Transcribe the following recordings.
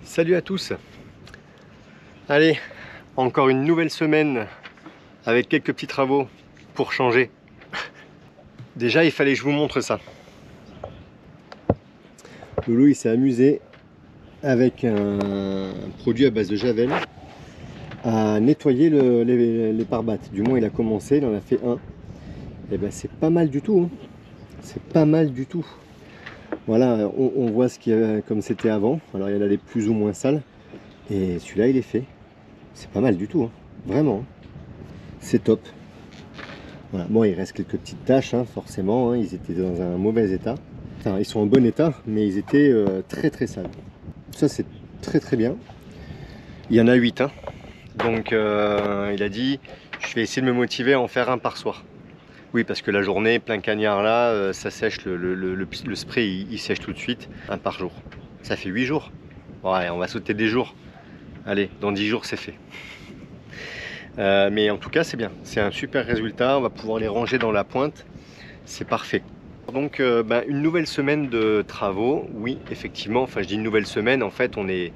Salut à tous. Allez, encore une nouvelle semaine avec quelques petits travaux pour changer. Déjà, il fallait que je vous montre ça. Loulou, il s'est amusé avec un produit à base de javel à nettoyer les pare-battes. Du moins, il a commencé, il en a fait un. Et ben, c'est pas mal du tout. Hein. C'est pas mal du tout. Voilà, on voit ce qu'il y a comme c'était avant. Alors, il y en a des plus ou moins sales. Et celui-là, il est fait. C'est pas mal du tout, hein. Vraiment. C'est top. Voilà. Bon, il reste quelques petites taches, hein, forcément. Hein. Ils étaient dans un mauvais état. Enfin, ils sont en bon état, mais ils étaient très sales. Ça, c'est très bien. Il y en a 8. Hein. Donc, il a dit, je vais essayer de me motiver à en faire un par soir. Oui, parce que la journée, plein cagnard là, ça sèche, le spray, il sèche tout de suite. Un par jour. Ça fait 8 jours. Ouais, on va sauter des jours. Allez, dans 10 jours, c'est fait. Mais en tout cas, c'est bien. C'est un super résultat. On va pouvoir les ranger dans la pointe. C'est parfait. Donc, une nouvelle semaine de travaux. Oui, effectivement. Enfin, je dis une nouvelle semaine. En fait, on est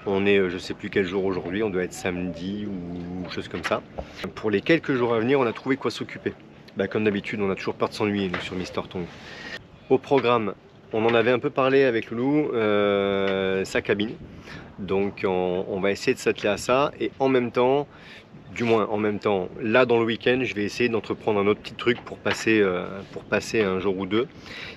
je sais plus quel jour aujourd'hui. On doit être samedi ou chose comme ça. Pour les quelques jours à venir, on a trouvé quoi s'occuper. Comme d'habitude, on a toujours peur de s'ennuyer, nous, sur Mister Tongue. Au programme, on en avait un peu parlé avec Loulou, sa cabine. Donc on va essayer de s'atteler à ça et en même temps, là dans le week-end, je vais essayer d'entreprendre un autre petit truc pour passer un jour ou deux.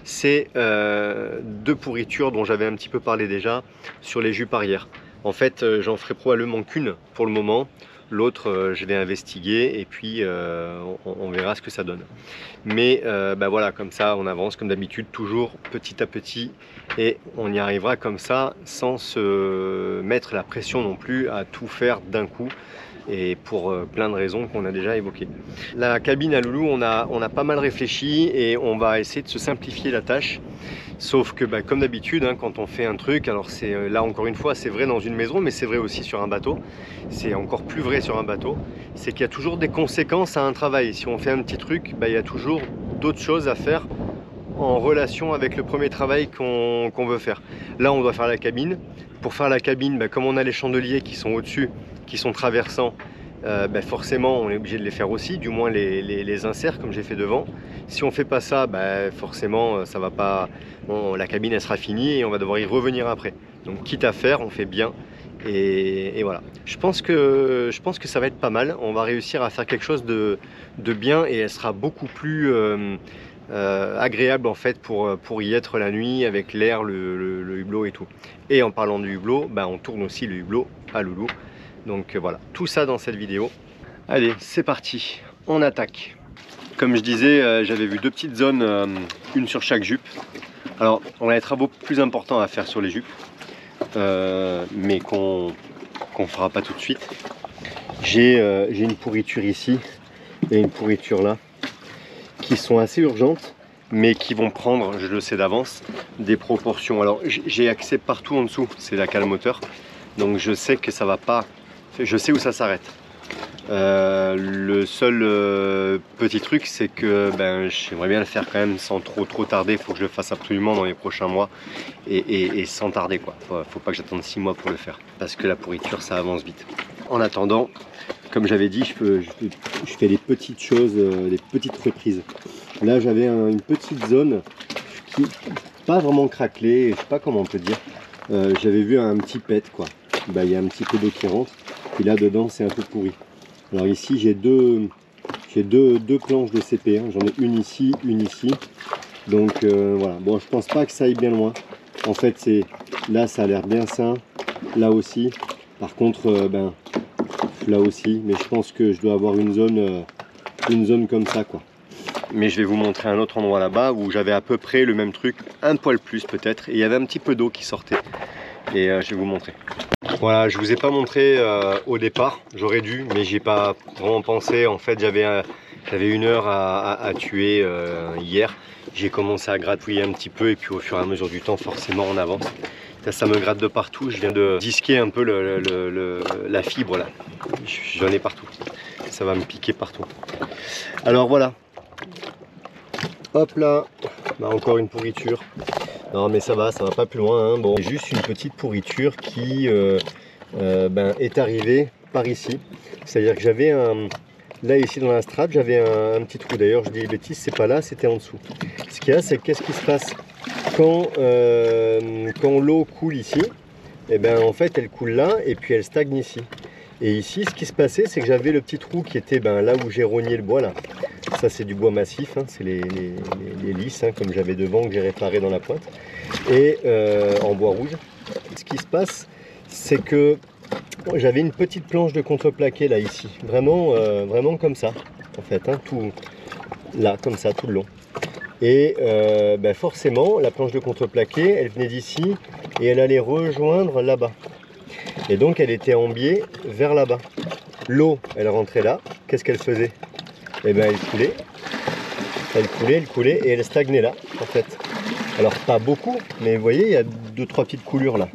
C'est deux pourritures dont j'avais un petit peu parlé déjà sur les jupes arrière. En fait, j'en ferai probablement qu'une pour le moment. L'autre, je vais investiguer et puis on verra ce que ça donne. Mais voilà, comme ça, on avance comme d'habitude, toujours petit à petit. Et on y arrivera comme ça, sans se mettre la pression non plus à tout faire d'un coup. Et pour plein de raisons qu'on a déjà évoquées. La cabine à Loulou, on a pas mal réfléchi et on va essayer de se simplifier la tâche. Sauf que comme d'habitude, hein, quand on fait un truc, alors c'est là encore une fois, c'est vrai dans une maison, mais c'est vrai aussi sur un bateau. C'est encore plus vrai sur un bateau. C'est qu'il y a toujours des conséquences à un travail. Si on fait un petit truc, il y a toujours d'autres choses à faire en relation avec le premier travail qu'on veut faire. Là, on doit faire la cabine. Pour faire la cabine, comme on a les chandeliers qui sont au-dessus, qui sont traversants, forcément on est obligé de les faire aussi, du moins les inserts comme j'ai fait devant. Si on fait pas ça, forcément ça va pas, la cabine elle sera finie et on va devoir y revenir après. Donc quitte à faire, on fait bien et voilà. Je pense que ça va être pas mal. On va réussir à faire quelque chose de bien et elle sera beaucoup plus agréable en fait pour y être la nuit avec l'air, le hublot et tout. Et en parlant du hublot, on tourne aussi le hublot à Loulou. Donc voilà, tout ça dans cette vidéo. Allez, c'est parti, on attaque. Comme je disais, j'avais vu deux petites zones, une sur chaque jupe. Alors, on a des travaux plus importants à faire sur les jupes, mais qu'on fera pas tout de suite. J'ai une pourriture ici et une pourriture là, qui sont assez urgentes, mais qui vont prendre, je le sais d'avance, des proportions. Alors, j'ai accès partout en dessous, c'est la cale moteur, donc je sais que ça va pas. Je sais où ça s'arrête. Le seul petit truc, c'est que j'aimerais bien le faire quand même sans trop tarder. Il faut que je le fasse absolument dans les prochains mois et sans tarder quoi. Faut pas que j'attende 6 mois pour le faire parce que la pourriture ça avance vite. En attendant, comme j'avais dit, je fais des petites choses, des petites reprises. Là j'avais une petite zone qui pas vraiment craquelée, je sais pas comment on peut dire. J'avais vu un petit pet quoi. Il y a un petit peu d'eau qui rentre. Et là dedans c'est un peu pourri. Alors ici j'ai deux planches de CP, hein. J'en ai une ici. Donc voilà, bon je pense pas que ça aille bien loin. En fait c'est là ça a l'air bien sain, là aussi. Par contre là aussi, mais je pense que je dois avoir une zone comme ça quoi. Mais je vais vous montrer un autre endroit là-bas où j'avais à peu près le même truc, un poil plus peut-être, et il y avait un petit peu d'eau qui sortait. Et je vais vous montrer. Voilà, je vous ai pas montré au départ, j'aurais dû, mais j'ai pas vraiment pensé. En fait, j'avais 1 heure à tuer hier. J'ai commencé à gratouiller un petit peu et puis au fur et à mesure du temps, forcément, on avance. Ça me gratte de partout. Je viens de disquer un peu la fibre là. J'en ai partout. Ça va me piquer partout. Alors voilà. Hop là, encore une pourriture. Non mais ça va pas plus loin, hein. Bon, juste une petite pourriture qui est arrivée par ici. C'est-à-dire que j'avais là ici dans la strate, j'avais un petit trou. D'ailleurs je dis des bêtises, c'est pas là, c'était en dessous. Ce qu'il y a, c'est qu'est-ce qui se passe quand l'eau coule ici, et ben en fait elle coule là et puis elle stagne ici. Et ici, ce qui se passait, c'est que j'avais le petit trou qui était là où j'ai rogné le bois là. Ça c'est du bois massif, hein, c'est les lisses, hein, comme j'avais devant, que j'ai réparé dans la pointe, et en bois rouge. Ce qui se passe, c'est que j'avais une petite planche de contreplaqué là ici, vraiment comme ça, en fait, hein, tout là, comme ça, tout le long. Et forcément, la planche de contreplaqué, elle venait d'ici et elle allait rejoindre là-bas. Et donc elle était en biais vers là-bas. L'eau, elle rentrait là. Qu'est-ce qu'elle faisait? Eh bien elle coulait et elle stagnait là, en fait. Alors pas beaucoup, mais vous voyez, il y a 2-3 petites coulures là,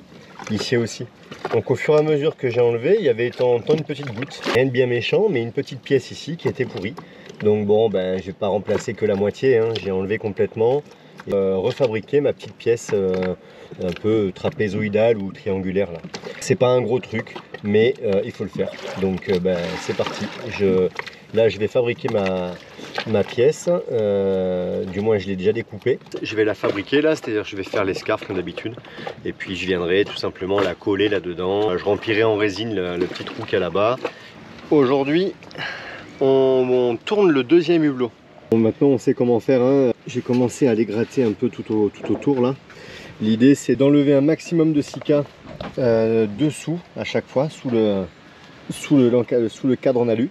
ici aussi. Donc au fur et à mesure que j'ai enlevé, il y avait tant une petite goutte. Rien de bien méchant, mais une petite pièce ici qui était pourrie. Donc bon, je vais pas remplacer que la moitié, hein. J'ai enlevé complètement. Refabriquer ma petite pièce un peu trapézoïdale ou triangulaire là. C'est pas un gros truc, mais il faut le faire. Donc c'est parti. Là je vais fabriquer ma pièce, du moins je l'ai déjà découpée. Je vais la fabriquer là, c'est-à-dire je vais faire l'escarpe comme d'habitude, et puis je viendrai tout simplement la coller là-dedans. Je remplirai en résine le petit trou qu'il y a là-bas. Aujourd'hui on tourne le deuxième hublot. Bon, maintenant on sait comment faire, hein. J'ai commencé à les gratter un peu tout autour là. L'idée c'est d'enlever un maximum de cica dessous à chaque fois, sous le cadre en alu,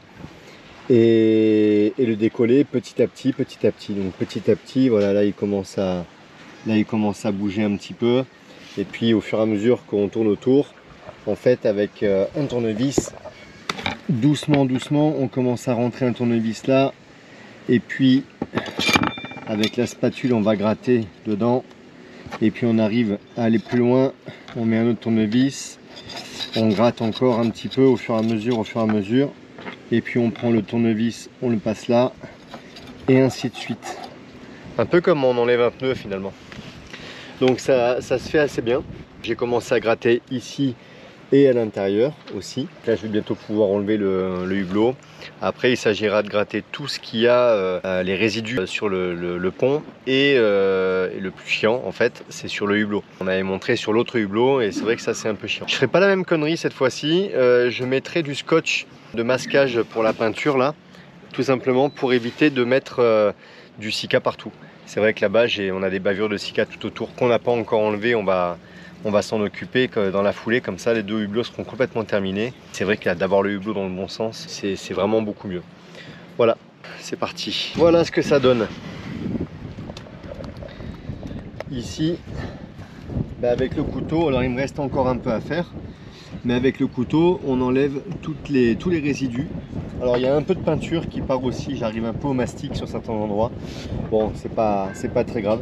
et le décoller petit à petit. Donc petit à petit, voilà, là il commence à bouger un petit peu, et puis au fur et à mesure qu'on tourne autour, en fait avec un tournevis, doucement on commence à rentrer un tournevis là. Et puis avec la spatule on va gratter dedans, et puis on arrive à aller plus loin, on met un autre tournevis, on gratte encore un petit peu au fur et à mesure, et puis on prend le tournevis, on le passe là, et ainsi de suite. Un peu comme on enlève un pneu finalement. Donc ça se fait assez bien. J'ai commencé à gratter ici et à l'intérieur aussi. Là je vais bientôt pouvoir enlever le hublot. Après il s'agira de gratter tout ce qu'il y a, les résidus sur le pont, et le plus chiant en fait c'est sur le hublot. On avait montré sur l'autre hublot et c'est vrai que ça c'est un peu chiant. Je ferai pas la même connerie cette fois-ci, je mettrai du scotch de masquage pour la peinture là, tout simplement pour éviter de mettre du cica partout. C'est vrai que là-bas on a des bavures de cica tout autour qu'on n'a pas encore enlevé. On va s'en occuper dans la foulée, comme ça les deux hublots seront complètement terminés. C'est vrai que d'avoir le hublot dans le bon sens, c'est vraiment beaucoup mieux. Voilà, c'est parti. Voilà ce que ça donne. Ici, avec le couteau, alors il me reste encore un peu à faire, mais avec le couteau, on enlève tous les résidus. Alors il y a un peu de peinture qui part aussi, j'arrive un peu au mastic sur certains endroits. Bon, c'est pas très grave.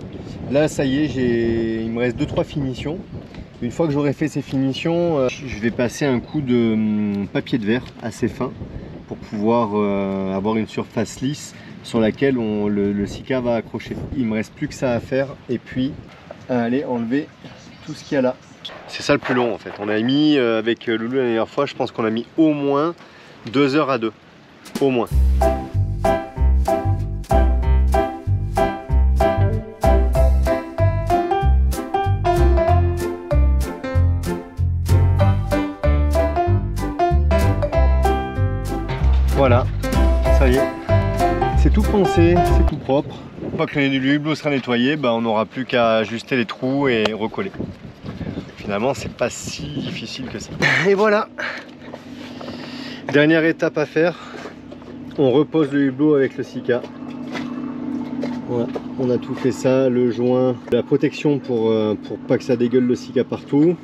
Là, ça y est, il me reste 2-3 finitions. Une fois que j'aurai fait ces finitions, je vais passer un coup de papier de verre assez fin pour pouvoir avoir une surface lisse sur laquelle le cica va accrocher. Il me reste plus que ça à faire, et puis à aller enlever tout ce qu'il y a là. C'est ça le plus long en fait. On a mis avec Loulou la dernière fois, je pense qu'on a mis au moins 2 heures à 2, au moins. Voilà, ça y est, c'est tout poncé, c'est tout propre. Une fois que le hublot sera nettoyé, on n'aura plus qu'à ajuster les trous et recoller. Finalement, c'est pas si difficile que ça. Et voilà, dernière étape à faire, on repose le hublot avec le cica. Voilà, on a tout fait ça, le joint, la protection pour pas que ça dégueule le cica partout.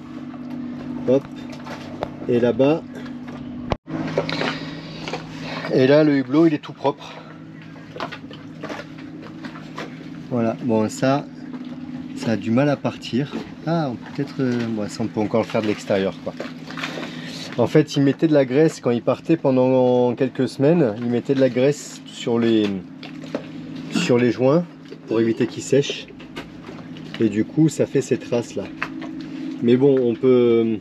Hop, et là-bas. Et là, le hublot, il est tout propre. Voilà, bon, ça a du mal à partir. Ah, peut-être, ça on peut encore le faire de l'extérieur, quoi. En fait, il mettait de la graisse quand il partait pendant quelques semaines. Il mettait de la graisse sur les joints pour éviter qu'ils sèchent. et du coup ça fait ces traces là. Mais bon, on peut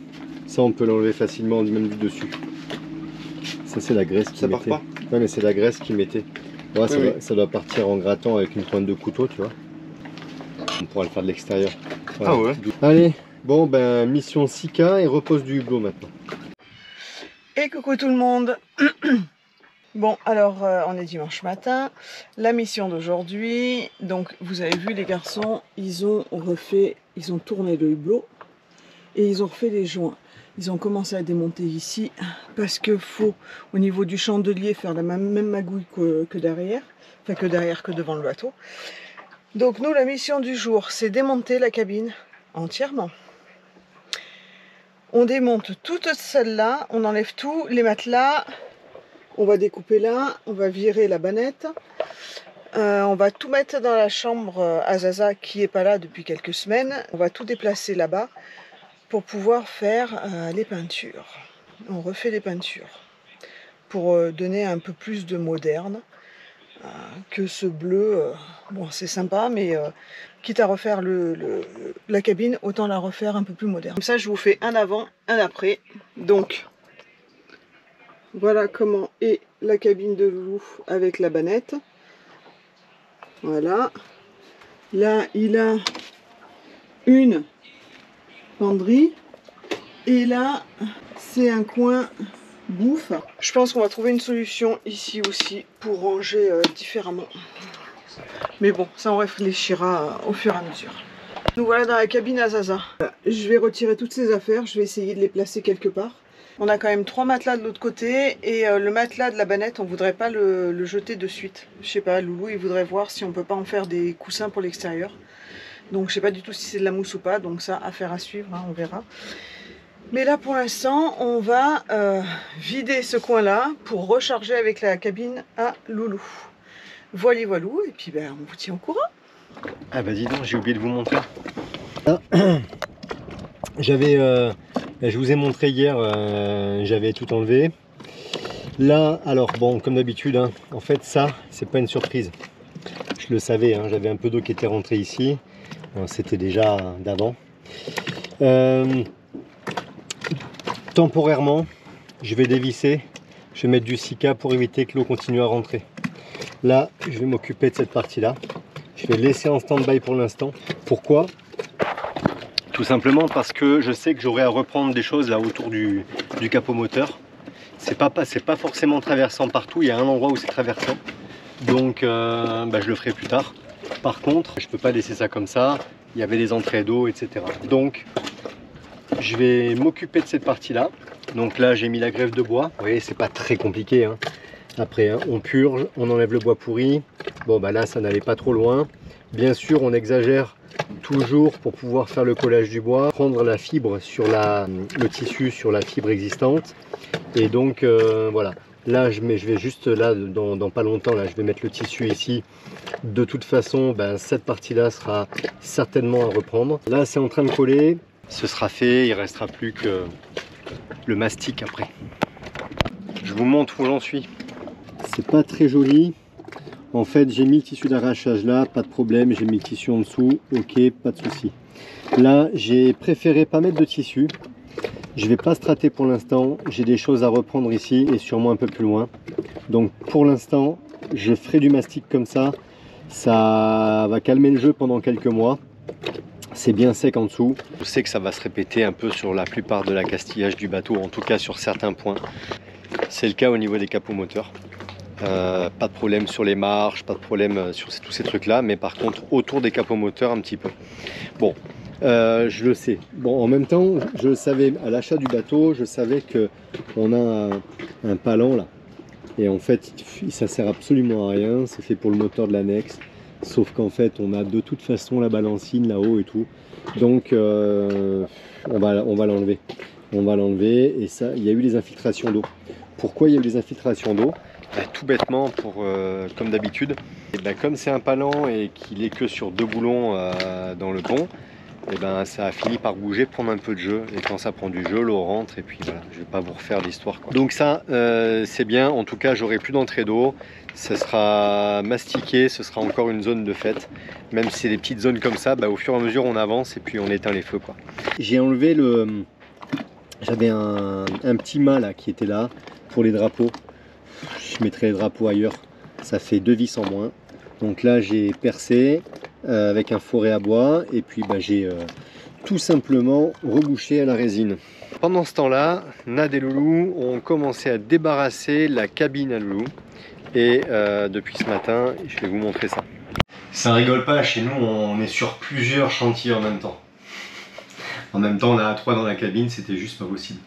l'enlever facilement même du dessus. Ça c'est la graisse qui mettait. Ouais, mais c'est la graisse qui mettait. Ouais, oui, ça doit partir en grattant avec une pointe de couteau, tu vois. On pourra le faire de l'extérieur. Voilà. Ah ouais. Allez, bon ben mission 6K et repose du hublot maintenant. Et coucou tout le monde. Bon, alors on est dimanche matin. La mission d'aujourd'hui, donc vous avez vu les garçons, ils ont tourné le hublot et ils ont refait les joints. Ils ont commencé à démonter ici parce que faut au niveau du chandelier faire la même magouille que derrière, enfin que devant le bateau. Donc nous, la mission du jour, c'est démonter la cabine entièrement. On démonte toute celle-là, on enlève tout, les matelas. On va découper là, on va virer la bannette, on va tout mettre dans la chambre à Zaza qui est pas là depuis quelques semaines. On va tout déplacer là-bas pour pouvoir faire les peintures. On refait les peintures pour donner un peu plus de moderne que ce bleu. Bon, c'est sympa, mais quitte à refaire la cabine, autant la refaire un peu plus moderne. Comme ça, je vous fais un avant, un après. Donc, voilà comment est la cabine de Loulou avec la bannette. Voilà. Là, il a une penderie. Et là, c'est un coin bouffe. Je pense qu'on va trouver une solution ici aussi pour ranger différemment. Mais bon, ça on réfléchira au fur et à mesure. Nous voilà dans la cabine à Zaza. Je vais retirer toutes ces affaires. Je vais essayer de les placer quelque part. On a quand même 3 matelas de l'autre côté et le matelas de la bannette, on voudrait pas le jeter de suite. Je sais pas, Loulou il voudrait voir si on peut pas en faire des coussins pour l'extérieur. Donc je sais pas du tout si c'est de la mousse ou pas, donc ça affaire à suivre, hein, on verra. Mais là pour l'instant on va vider ce coin là pour recharger avec la cabine à Loulou. Voilà voilou, et puis ben, on vous tient au courant. Ah bah dis donc, j'ai oublié de vous montrer. Ah. Je vous ai montré hier, j'avais tout enlevé. Là, alors bon, comme d'habitude, hein, en fait ça, c'est pas une surprise. Je le savais, hein, j'avais un peu d'eau qui était rentrée ici. C'était déjà d'avant. Temporairement, je vais dévisser, je vais mettre du 6K pour éviter que l'eau continue à rentrer. Là, je vais m'occuper de cette partie-là. Je vais laisser en stand-by pour l'instant. Pourquoi ? Tout simplement parce que je sais que j'aurai à reprendre des choses là autour du capot moteur. C'est pas forcément traversant partout, il y a un endroit où c'est traversant. Donc je le ferai plus tard. Par contre, je peux pas laisser ça comme ça. Il y avait des entrées d'eau, etc. Donc je vais m'occuper de cette partie-là. Donc là, j'ai mis la greffe de bois. Vous voyez, c'est pas très compliqué, hein. Après, hein, on purge, on enlève le bois pourri. Bon, bah là, ça n'allait pas trop loin. Bien sûr, on exagère toujours pour pouvoir faire le collage du bois, prendre la fibre sur le tissu sur la fibre existante. Et donc, voilà. Là, je vais juste, là, dans pas longtemps, là, je vais mettre le tissu ici. De toute façon, ben, cette partie-là sera certainement à reprendre. Là, c'est en train de coller. Ce sera fait, il restera plus que le mastic après. Je vous montre où j'en suis. C'est pas très joli. En fait, j'ai mis le tissu d'arrachage là, pas de problème. J'ai mis le tissu en dessous, ok, pas de souci. Là, j'ai préféré pas mettre de tissu. Je vais pas strater pour l'instant. J'ai des choses à reprendre ici et sûrement un peu plus loin. Donc pour l'instant, je ferai du mastic comme ça. Ça va calmer le jeu pendant quelques mois. C'est bien sec en dessous. Je sais que ça va se répéter un peu sur la plupart de l'accastillage du bateau, en tout cas sur certains points. C'est le cas au niveau des capots moteurs. Pas de problème sur les marches, pas de problème sur tous ces trucs là, mais par contre autour des capots moteurs un petit peu. Bon, je le sais. Bon, en même temps, je le savais à l'achat du bateau, je savais que on a un palan là, et en fait ça sert absolument à rien, c'est fait pour le moteur de l'annexe, sauf qu'en fait on a de toute façon la balancine là-haut et tout, donc on va l'enlever. On va l'enlever, et ça, il y a eu des infiltrations d'eau. Pourquoi il y a eu des infiltrations d'eau? Tout bêtement, comme d'habitude, comme c'est un palan et qu'il est que sur 2 boulons dans le pont, et ben ça a fini par bouger, prendre un peu de jeu, et quand ça prend du jeu, l'eau rentre, et puis voilà, je vais pas vous refaire l'histoire, quoi. Donc ça, c'est bien, en tout cas j'aurai plus d'entrée d'eau, ça sera mastiqué, ce sera encore une zone de fête, même si c'est des petites zones comme ça, bah, au fur et à mesure on avance, et puis on éteint les feux, quoi. J'ai enlevé j'avais un petit mât là qui était là, pour les drapeaux, je mettrai les drapeaux ailleurs, ça fait 2 vis en moins. Donc là j'ai percé avec un fourré à bois et puis bah, j'ai tout simplement rebouché à la résine. Pendant ce temps-là, Nad et Loulou ont commencé à débarrasser la cabine à Loulou et depuis ce matin, je vais vous montrer ça. Ça rigole pas, chez nous on est sur plusieurs chantiers en même temps. En même temps on a 3 dans la cabine, c'était juste pas possible.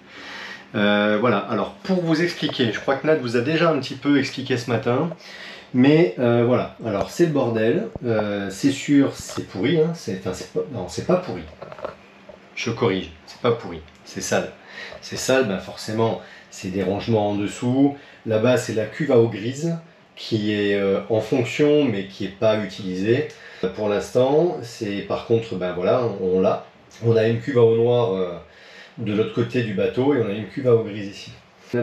Voilà, alors pour vous expliquer, je crois que Nad vous a déjà un petit peu expliqué ce matin. Mais voilà, alors c'est le bordel, c'est sûr, c'est pourri, hein. Non, c'est pas pourri, je corrige, c'est pas pourri, c'est sale. C'est sale, ben forcément, c'est des rangements en dessous. Là-bas, c'est la cuve à eau grise qui est en fonction, mais qui n'est pas utilisée. Pour l'instant, c'est par contre, ben voilà, on l'a. On a une cuve à eau noire de l'autre côté du bateau et on a une cuve à eau grise ici.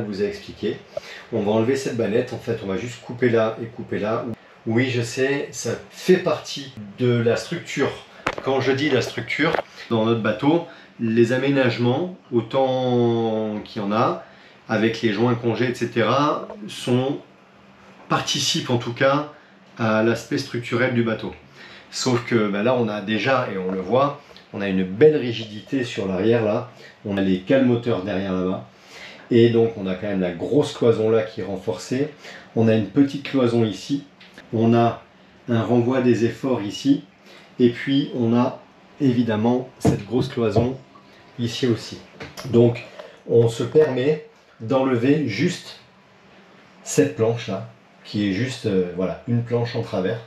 Vous a expliqué. On va enlever cette bannette, en fait on va juste couper là et couper là. Oui je sais, ça fait partie de la structure. Quand je dis la structure, dans notre bateau, les aménagements, autant qu'il y en a, avec les joints congés, etc., participent en tout cas à l'aspect structurel du bateau. Sauf que ben là on a déjà, et on le voit, on a une belle rigidité sur l'arrière là, on a les cales moteurs derrière là-bas. Et donc on a quand même la grosse cloison là qui est renforcée. On a une petite cloison ici. On a un renvoi des efforts ici. Et puis on a évidemment cette grosse cloison ici aussi. Donc on se permet d'enlever juste cette planche là, qui est juste voilà, une planche en travers.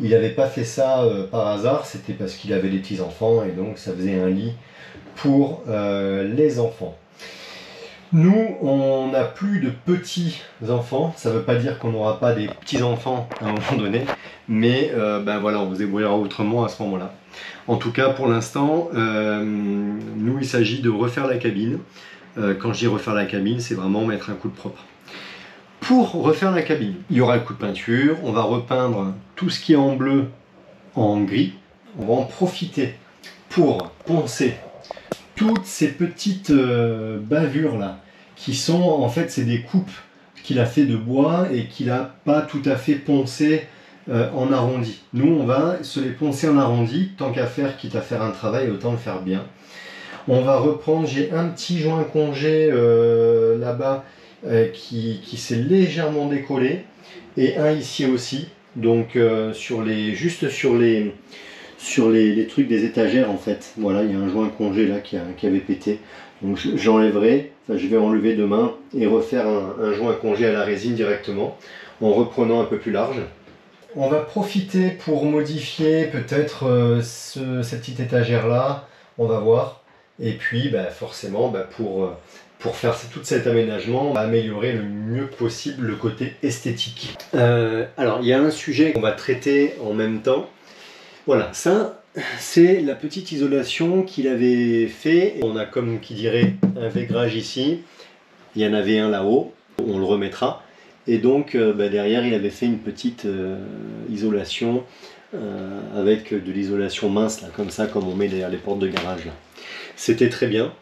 Il n'avait pas fait ça par hasard, c'était parce qu'il avait des petits enfants et donc ça faisait un lit pour les enfants. Nous, on n'a plus de petits enfants, ça ne veut pas dire qu'on n'aura pas des petits enfants à un moment donné, mais ben voilà, on vous débrouillera autrement à ce moment-là. En tout cas, pour l'instant, nous, il s'agit de refaire la cabine. Quand je dis refaire la cabine, c'est vraiment mettre un coup de propre. Pour refaire la cabine, il y aura le coup de peinture, on va repeindre tout ce qui est en bleu en gris. On va en profiter pour poncer toutes ces petites bavures là, qui sont en fait c'est des coupes qu'il a fait de bois et qu'il n'a pas tout à fait poncé en arrondi. Nous on va se les poncer en arrondi, tant qu'à faire, quitte à faire un travail, autant le faire bien. On va reprendre, j'ai un petit joint congé là-bas qui s'est légèrement décollé et un ici aussi, donc juste sur les trucs des étagères en fait. Voilà, il y a un joint congé là qui avait pété. Donc j'enlèverai, enfin je vais enlever demain et refaire un joint congé à la résine directement en reprenant un peu plus large. On va profiter pour modifier peut-être cette petite étagère là, on va voir. Et puis bah, forcément bah, pour faire tout cet aménagement, on va améliorer le mieux possible le côté esthétique. Alors il y a un sujet qu'on va traiter en même temps. Voilà, ça c'est la petite isolation qu'il avait fait. On a comme qui dirait un vaigrage ici, il y en avait un là-haut, on le remettra. Et donc bah, derrière il avait fait une petite isolation avec de l'isolation mince, là, comme ça, comme on met derrière les portes de garage. C'était très bien,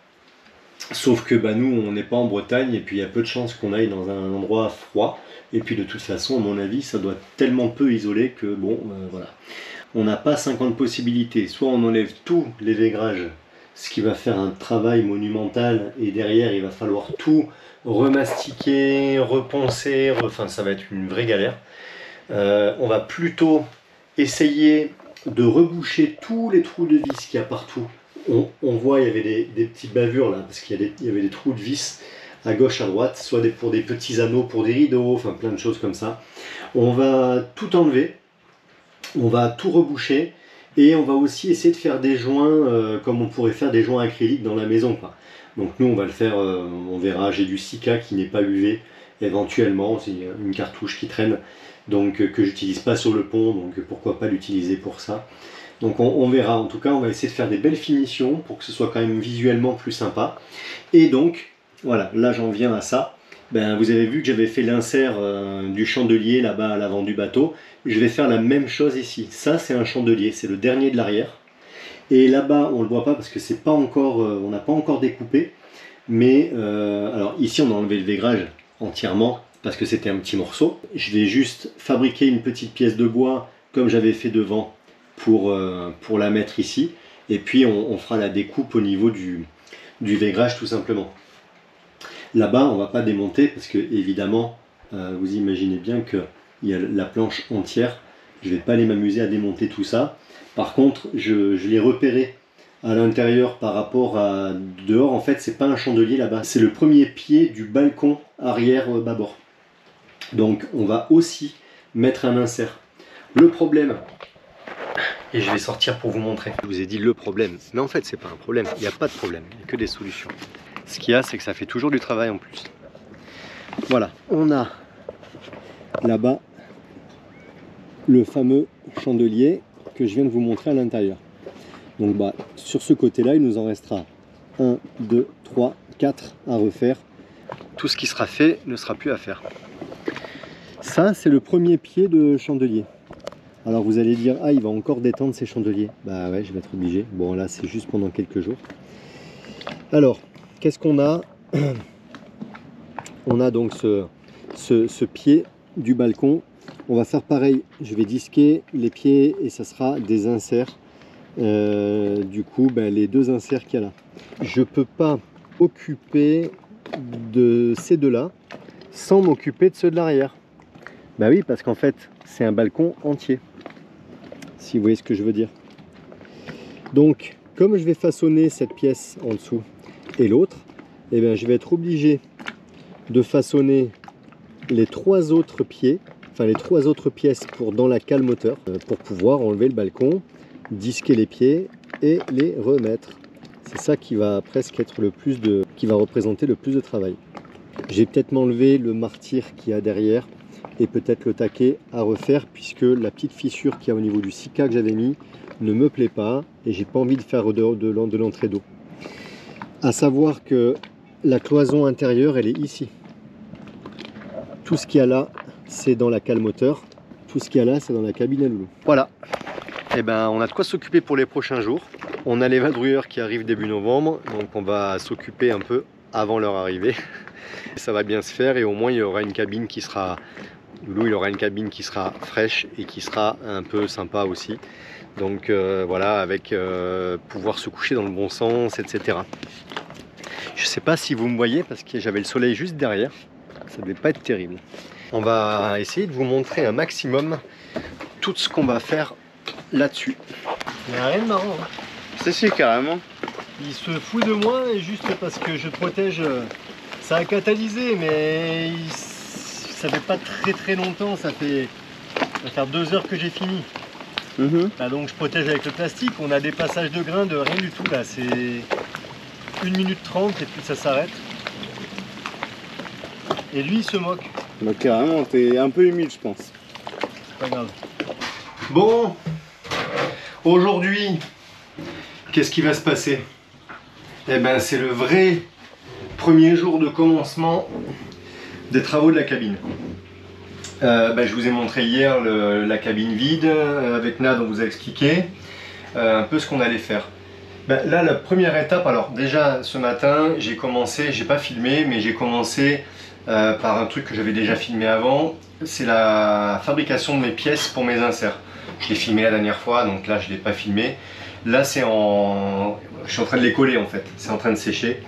sauf que bah, nous on n'est pas en Bretagne et puis il y a peu de chances qu'on aille dans un endroit froid. Et puis de toute façon, à mon avis, ça doit tellement peu isoler que bon, voilà. On n'a pas 50 possibilités. Soit on enlève tous les vaigrages, ce qui va faire un travail monumental, et derrière il va falloir tout remastiquer, reponcer, enfin ça va être une vraie galère. On va plutôt essayer de reboucher tous les trous de vis qu'il y a partout. On voit il y avait des petites bavures là, parce qu'il y avait des trous de vis à gauche, à droite, soit pour des petits anneaux, pour des rideaux, enfin plein de choses comme ça. On va tout enlever. On va tout reboucher et on va aussi essayer de faire des joints comme on pourrait faire des joints acryliques dans la maison, quoi. Donc nous on va le faire, on verra, j'ai du Sika qui n'est pas UV éventuellement, c'est une cartouche qui traîne, donc que j'utilise pas sur le pont, donc pourquoi pas l'utiliser pour ça. Donc on verra, en tout cas on va essayer de faire des belles finitions pour que ce soit quand même visuellement plus sympa. Et donc voilà, là j'en viens à ça. Ben, vous avez vu que j'avais fait l'insert du chandelier là-bas à l'avant du bateau. Je vais faire la même chose ici. Ça c'est un chandelier, c'est le dernier de l'arrière. Et là-bas on ne le voit pas parce que c'est pas encore, on n'a pas encore découpé. Mais alors ici on a enlevé le vaigrage entièrement parce que c'était un petit morceau. Je vais juste fabriquer une petite pièce de bois comme j'avais fait devant pour la mettre ici. Et puis on fera la découpe au niveau du vaigrage tout simplement. Là-bas on va pas démonter parce que évidemment vous imaginez bien qu'il y a la planche entière. Je vais pas aller m'amuser à démonter tout ça. Par contre je l'ai repéré à l'intérieur par rapport à dehors. En fait c'est pas un chandelier là-bas, c'est le premier pied du balcon arrière bâbord. Donc on va aussi mettre un insert. Le problème, et je vais sortir pour vous montrer, je vous ai dit le problème, mais en fait c'est pas un problème, il n'y a pas de problème, il n'y a que des solutions. Ce qu'il y a c'est que ça fait toujours du travail en plus. Voilà, on a là-bas le fameux chandelier que je viens de vous montrer à l'intérieur. Donc bah, sur ce côté-là, il nous en restera 1, 2, 3, 4 à refaire. Tout ce qui sera fait ne sera plus à faire. Ça, c'est le premier pied de chandelier. Alors vous allez dire, ah, il va encore détendre ses chandeliers. Bah ouais, je vais être obligé. Bon, là, c'est juste pendant quelques jours. Alors, qu'est-ce qu'on a? On a donc ce pied du balcon. On va faire pareil. Je vais disquer les pieds et ça sera des inserts. Du coup, ben, les deux inserts qu'il y a là. Je peux pas occuper de ces deux-là sans m'occuper de ceux de l'arrière. Bah oui, parce qu'en fait, c'est un balcon entier. Si vous voyez ce que je veux dire. Donc, comme je vais façonner cette pièce en dessous et l'autre, eh bien, je vais être obligé de façonner les trois autres pieds, enfin les trois autres pièces pour dans la cale moteur, pour pouvoir enlever le balcon, disquer les pieds et les remettre. C'est ça qui va presque être qui va représenter le plus de travail. J'ai peut-être m'enlever le martyr qu'il y a derrière et peut-être le taquet à refaire puisque la petite fissure qu'il y a au niveau du sika que j'avais mis ne me plaît pas et j'ai pas envie de faire de l'entrée d'eau. À savoir que la cloison intérieure elle est ici. Tout ce qu'il y a là c'est dans la cale moteur, tout ce qu'il y a là c'est dans la cabine à loulou. Voilà. Et ben on a de quoi s'occuper pour les prochains jours. On a les vadrouilleurs qui arrivent début novembre, donc on va s'occuper un peu avant leur arrivée. Ça va bien se faire et au moins il y aura une cabine qui sera Loulou, il aura une cabine qui sera fraîche et qui sera un peu sympa aussi. Donc voilà, avec pouvoir se coucher dans le bon sens, etc. Je sais pas si vous me voyez parce que j'avais le soleil juste derrière. Ça devait pas être terrible. On va essayer de vous montrer un maximum tout ce qu'on va faire là-dessus. Il n'y a rien de marrant. Hein. C'est si, carrément. Il se fout de moi juste parce que je protège. Ça a catalysé, mais ça fait pas très longtemps. Ça va faire 2 heures que j'ai fini. Là, donc je protège avec le plastique. On a des passages de grains de rien du tout là. C'est 1 minute 30 et puis ça s'arrête. Et lui il se moque. Bah carrément, t'es un peu humide je pense. C'est pas grave. Bon, aujourd'hui, qu'est-ce qui va se passer? Eh ben c'est le vrai premier jour de commencement des travaux de la cabine. Je vous ai montré hier la cabine vide avec Nad, on vous a expliqué un peu ce qu'on allait faire. Là la première étape, alors déjà ce matin j'ai commencé, j'ai pas filmé mais j'ai commencé par un truc que j'avais déjà filmé avant, c'est la fabrication de mes pièces pour mes inserts. Je l'ai filmé la dernière fois, donc là je l'ai pas filmé. Là je suis en train de les coller en fait, c'est en train de sécher.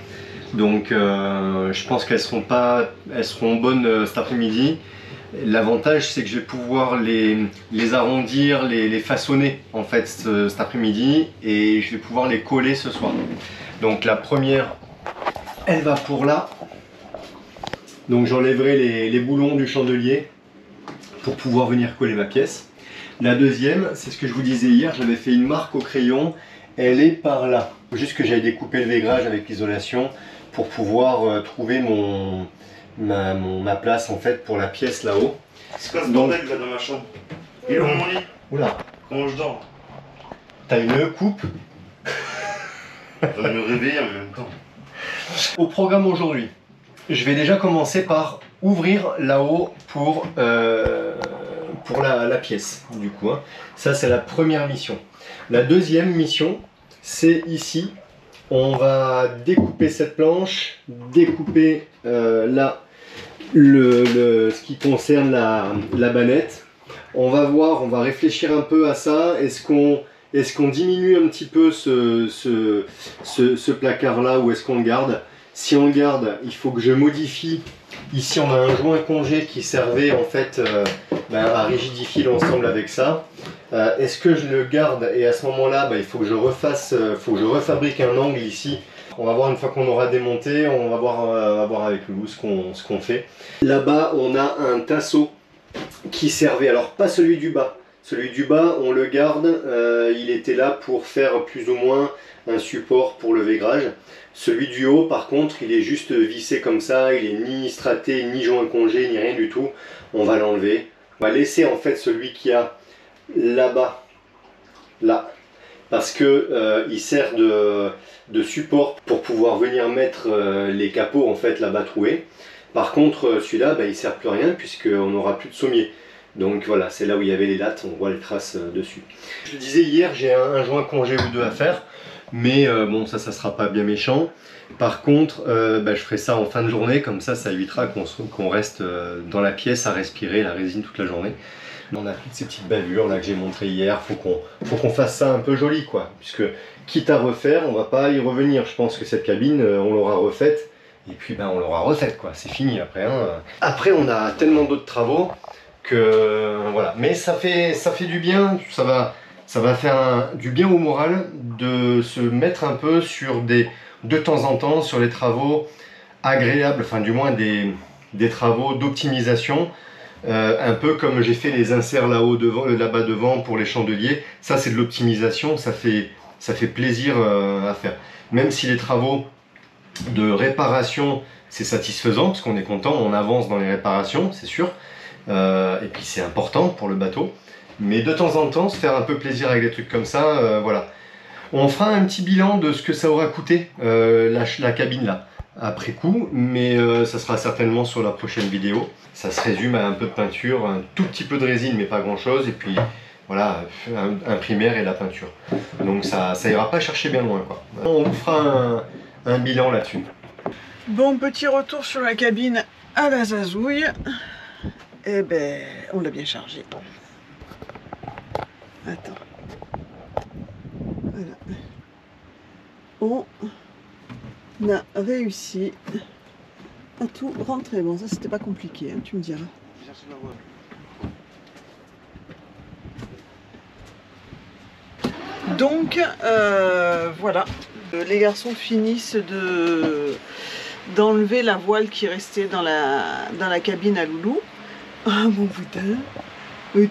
Donc je pense qu'elles seront bonnes cet après-midi. L'avantage c'est que je vais pouvoir les arrondir, les façonner en fait cet après-midi et je vais pouvoir les coller ce soir. Donc la première, elle va pour là. Donc j'enlèverai les boulons du chandelier pour pouvoir venir coller ma pièce. La deuxième, c'est ce que je vous disais hier, j'avais fait une marque au crayon, elle est par là. Il faut juste que j'aille découper le vaigrage avec l'isolation pour pouvoir trouver ma place en fait pour la pièce là-haut. C'est quoi ce bordel là dans ma chambre? Il est où mon lit? Oula. Comment je dors? T'as une coupe. Je vais me réveiller en même temps. Au programme aujourd'hui, je vais déjà commencer par ouvrir là-haut pour la pièce, du coup. Hein. Ça, c'est la première mission. La deuxième mission, c'est ici. On va découper cette planche, découper là ce qui concerne la bannette. On va voir, on va réfléchir un peu à ça. Est-ce qu'on diminue un petit peu ce placard-là ou est-ce qu'on le garde? Si on le garde, il faut que je modifie. Ici, on a un joint congé qui servait en fait à rigidifier l'ensemble avec ça. Est-ce que je le garde et à ce moment-là, il faut que je refabrique un angle ici. On va voir une fois qu'on aura démonté, on va voir avec Loulou ce qu'on fait. Là-bas, on a un tasseau qui servait, alors pas celui du bas. Celui du bas, on le garde, il était là pour faire plus ou moins un support pour le vaigrage. Celui du haut, par contre, il est juste vissé comme ça, il est ni straté, ni joint congé, ni rien du tout. On va l'enlever. On va laisser en fait celui qui a là-bas, là, parce que il sert de support pour pouvoir venir mettre les capots en fait là-bas troués. Par contre, celui-là, il ne sert plus à rien puisqu'on n'aura plus de sommier. Donc voilà, c'est là où il y avait les lattes, on voit les traces dessus. Je le disais hier, j'ai un joint congé ou deux à faire, mais bon, ça sera pas bien méchant. Par contre, je ferai ça en fin de journée, comme ça évitera qu'on reste dans la pièce à respirer la résine toute la journée. On a toutes ces petites bavures là que j'ai montrées hier, faut qu'on fasse ça un peu joli quoi, puisque quitte à refaire, on va pas y revenir. Je pense que cette cabine, on l'aura refaite, et puis on l'aura refaite quoi, c'est fini après. Hein. Après on a tellement d'autres travaux que voilà, mais ça fait du bien, ça va faire du bien au moral de se mettre un peu sur de temps en temps sur les travaux agréables, enfin du moins des travaux d'optimisation. Un peu comme j'ai fait les inserts là-haut devant, là-bas devant pour les chandeliers, ça c'est de l'optimisation, ça fait plaisir à faire. Même si les travaux de réparation c'est satisfaisant parce qu'on est content, on avance dans les réparations, c'est sûr, et puis c'est important pour le bateau. Mais de temps en temps, se faire un peu plaisir avec des trucs comme ça, voilà. On fera un petit bilan de ce que ça aura coûté la cabine là après coup, mais ça sera certainement sur la prochaine vidéo. Ça se résume à un peu de peinture, un tout petit peu de résine mais pas grand chose, et puis voilà, un primaire et la peinture. Donc ça ira pas chercher bien loin quoi. On vous fera un bilan là-dessus. Bon, petit retour sur la cabine à la zazouille. Eh ben, on l'a bien chargé. Attends. Voilà. On a réussi à tout rentrer. Bon, ça c'était pas compliqué, hein, tu me diras. Donc, voilà. Les garçons finissent d'enlever la voile qui restait dans la cabine à Loulou. Ah, mon boudin.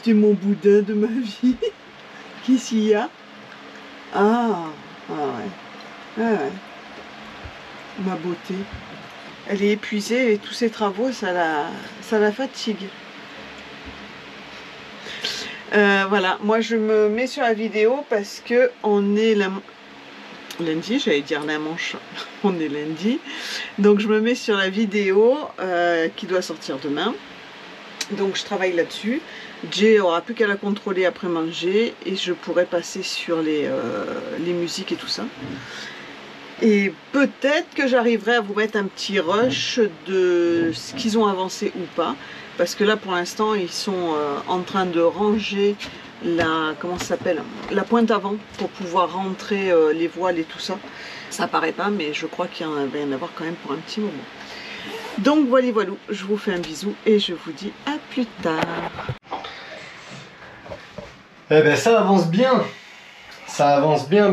T'es mon boudin de ma vie. Qu'est-ce qu'il y a? Ah ouais. Ah ouais. Ma beauté. Elle est épuisée et tous ces travaux, ça la fatigue. Voilà, moi je me mets sur la vidéo parce que on est lundi, j'allais dire la manche, on est lundi. Donc je me mets sur la vidéo qui doit sortir demain. Donc je travaille là-dessus. Jay aura plus qu'à la contrôler après manger et je pourrai passer sur les musiques et tout ça. Et peut-être que j'arriverai à vous mettre un petit rush de ce qu'ils ont avancé ou pas. Parce que là pour l'instant ils sont en train de ranger comment ça s'appelle, la pointe avant pour pouvoir rentrer les voiles et tout ça. Ça paraît pas mais je crois qu'il va y en avoir quand même pour un petit moment. Donc voilà, je vous fais un bisou et je vous dis à plus tard. Eh ben ça avance bien. Ça avance bien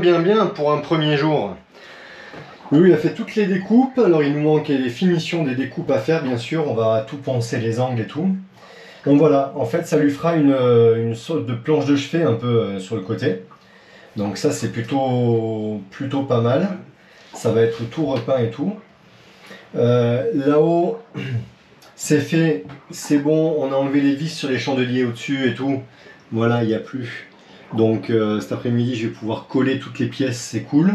pour un premier jour. Oui, il a fait toutes les découpes. Alors il nous manque les finitions des découpes à faire, bien sûr. On va tout poncer les angles et tout. Donc voilà, en fait ça lui fera une sorte de planche de chevet un peu sur le côté. Donc ça c'est plutôt pas mal. Ça va être tout repeint et tout. Là-haut, c'est fait, c'est bon. On a enlevé les vis sur les chandeliers au-dessus et tout. Voilà, il n'y a plus Donc cet après-midi, je vais pouvoir coller toutes les pièces, c'est cool.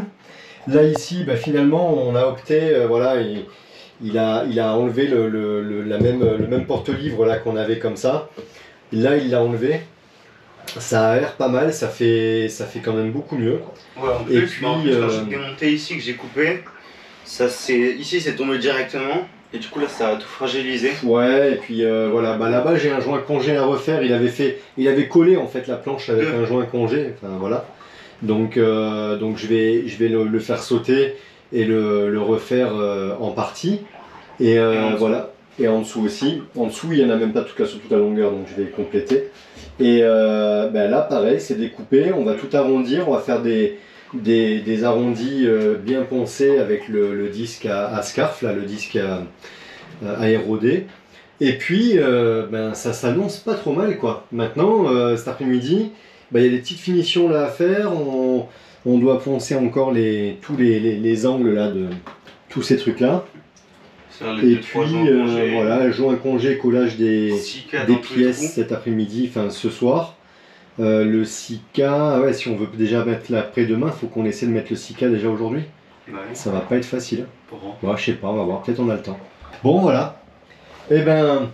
Là ici, bah, finalement, on a opté, voilà, il a enlevé le même porte-livre là qu'on avait comme ça. Là, il l'a enlevé. Ça a l'air pas mal, ça fait quand même beaucoup mieux. Ouais, en plus, et puis, quand j'ai démonté ici, que j'ai coupé, ici c'est tombé directement. Et du coup là ça a tout fragilisé. Ouais, et puis voilà, bah, là-bas j'ai un joint congé à refaire. Il avait collé en fait la planche avec un joint congé. Enfin voilà. Donc je vais le faire sauter et le refaire en partie. Et voilà. Et en dessous aussi. En dessous il n'y en a même pas sur toute la longueur, donc je vais compléter. Et ben là pareil, c'est découpé. On va tout arrondir. On va faire des arrondis bien poncés avec le disque à scarf, là, le disque à éroder. Et puis, ben, ça s'annonce pas trop mal, quoi. Maintenant, cet après-midi, ben, y a des petites finitions là à faire. On doit poncer encore tous les angles là de tous ces trucs-là. Et puis, voilà, joint congé, collage des pièces cet après-midi, enfin ce soir. Le Sika, ouais, si on veut déjà mettre l'après-demain, il faut qu'on essaie de mettre le Sika déjà aujourd'hui. Ouais. Ça va pas être facile. Bon, je sais pas, on va voir, peut-être on a le temps. Bon, voilà. Et ben,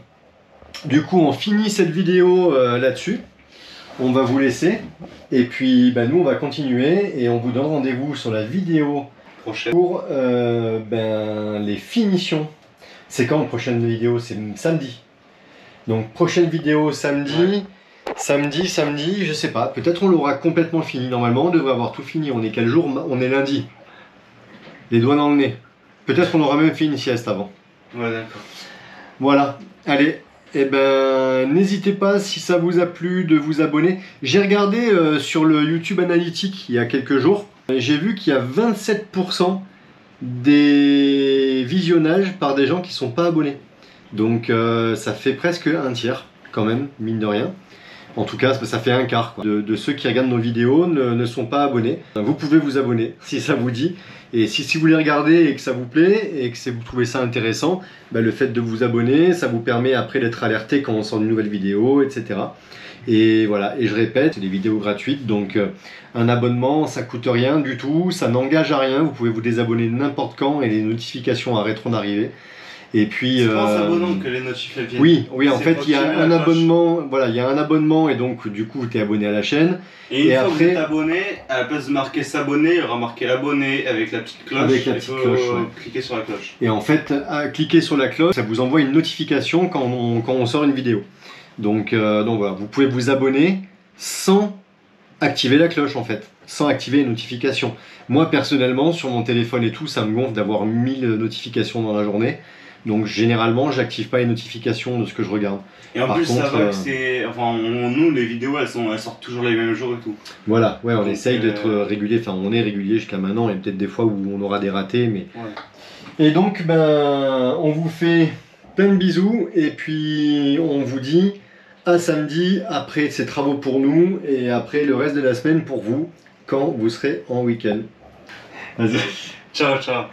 du coup, on finit cette vidéo là-dessus. On va vous laisser. Et puis, ben, nous, on va continuer et on vous donne rendez-vous sur la vidéo prochaine pour les finitions. C'est quand la prochaine vidéo? C'est samedi. Donc, prochaine vidéo samedi. Ouais. Samedi, je sais pas, peut-être on l'aura complètement fini. Normalement, on devrait avoir tout fini. On est quel jour? On est lundi. Les doigts dans le nez. Peut-être qu'on aura même fait une sieste avant. Ouais, d'accord. Voilà, allez, et ben n'hésitez pas si ça vous a plu de vous abonner. J'ai regardé sur le YouTube Analytics il y a quelques jours. J'ai vu qu'il y a 27% des visionnages par des gens qui sont pas abonnés. Donc ça fait presque un tiers quand même, mine de rien. En tout cas, ça fait un quart quoi. De ceux qui regardent nos vidéos ne sont pas abonnés. Vous pouvez vous abonner si ça vous dit. Et si vous les regardez et que ça vous plaît et que vous trouvez ça intéressant, bah, le fait de vous abonner, ça vous permet après d'être alerté quand on sort une nouvelle vidéo, etc. Et voilà, et je répète, c'est des vidéos gratuites, donc un abonnement, ça coûte rien du tout, ça n'engage à rien, vous pouvez vous désabonner n'importe quand et les notifications arrêteront d'arriver. Et puis, c'est pas en s'abonnant que les notifications viennent. Oui, en fait, il y a un abonnement, voilà, il y a un abonnement et donc du coup, tu es abonné à la chaîne. Et une fois que vous êtes abonné, à la place de marquer s'abonner, il y aura marqué abonné avec la petite cloche. Avec la petite cloche, ouais. Cliquez sur la cloche. Et en fait, cliquer sur la cloche, ça vous envoie une notification quand on sort une vidéo. Donc voilà, vous pouvez vous abonner sans activer la cloche en fait, sans activer les notifications. Moi personnellement, sur mon téléphone et tout, ça me gonfle d'avoir 1000 notifications dans la journée. Donc généralement, j'active pas les notifications de ce que je regarde. Et en plus, ça va que c'est... Enfin, nous, les vidéos, elles sortent toujours les mêmes jours et tout. Voilà, ouais, on essaye d'être régulier. Enfin, on est régulier jusqu'à maintenant. Il y a peut-être des fois où on aura des ratés, mais... Ouais. Et donc, ben, on vous fait plein de bisous. Et puis, on vous dit à samedi, après ces travaux pour nous. Et après le reste de la semaine pour vous, quand vous serez en week-end. Vas-y. Ciao, ciao.